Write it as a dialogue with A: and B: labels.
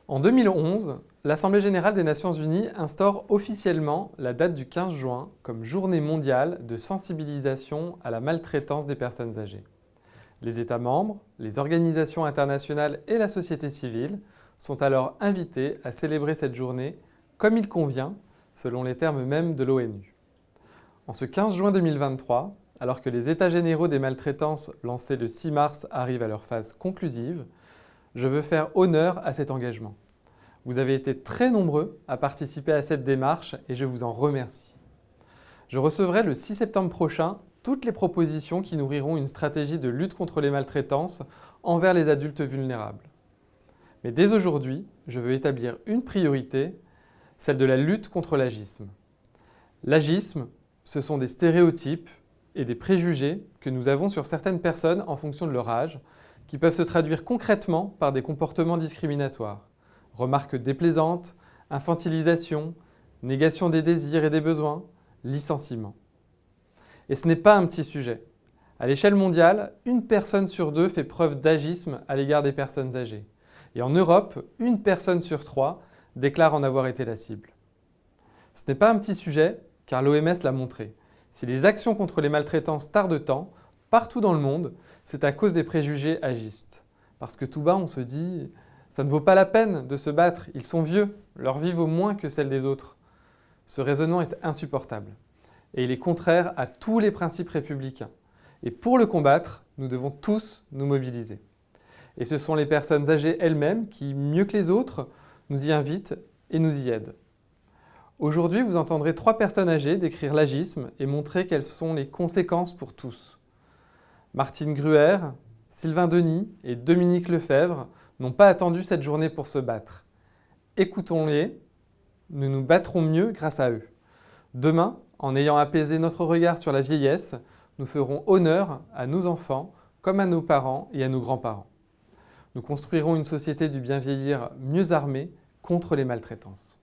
A: En 2011, l'Assemblée générale des Nations unies instaure officiellement la date du 15 juin comme journée mondiale de sensibilisation à la maltraitance des personnes âgées. Les États membres, les organisations internationales et la société civile sont alors invités à célébrer cette journée comme il convient, selon les termes mêmes de l'ONU. En ce 15 juin 2023, alors que les États généraux des maltraitances lancés le 6 mars arrivent à leur phase conclusive, je veux faire honneur à cet engagement. Vous avez été très nombreux à participer à cette démarche et je vous en remercie. Je recevrai le 6 septembre prochain toutes les propositions qui nourriront une stratégie de lutte contre les maltraitances envers les adultes vulnérables. Mais dès aujourd'hui, je veux établir une priorité, celle de la lutte contre l'agisme. L'agisme, ce sont des stéréotypes et des préjugés que nous avons sur certaines personnes en fonction de leur âge, qui peuvent se traduire concrètement par des comportements discriminatoires. Remarques déplaisantes, infantilisation, négation des désirs et des besoins, licenciement. Et ce n'est pas un petit sujet. À l'échelle mondiale, 1 personne sur 2 fait preuve d'agisme à l'égard des personnes âgées. Et en Europe, 1 personne sur 3 déclare en avoir été la cible. Ce n'est pas un petit sujet, car l'OMS l'a montré. Si les actions contre les maltraitances tardent tant, partout dans le monde, c'est à cause des préjugés agistes. Parce que tout bas, on se dit « ça ne vaut pas la peine de se battre, ils sont vieux, leur vie vaut moins que celle des autres ». Ce raisonnement est insupportable. Et il est contraire à tous les principes républicains. Et pour le combattre, nous devons tous nous mobiliser. Et ce sont les personnes âgées elles-mêmes qui, mieux que les autres, nous y invitent et nous y aident. Aujourd'hui, vous entendrez 3 personnes âgées décrire l'agisme et montrer quelles sont les conséquences pour tous. Martine Gruer, Sylvain Denis et Dominique Lefebvre n'ont pas attendu cette journée pour se battre. Écoutons-les, nous nous battrons mieux grâce à eux. Demain, en ayant apaisé notre regard sur la vieillesse, nous ferons honneur à nos enfants comme à nos parents et à nos grands-parents. Nous construirons une société du bien vieillir mieux armée contre les maltraitances.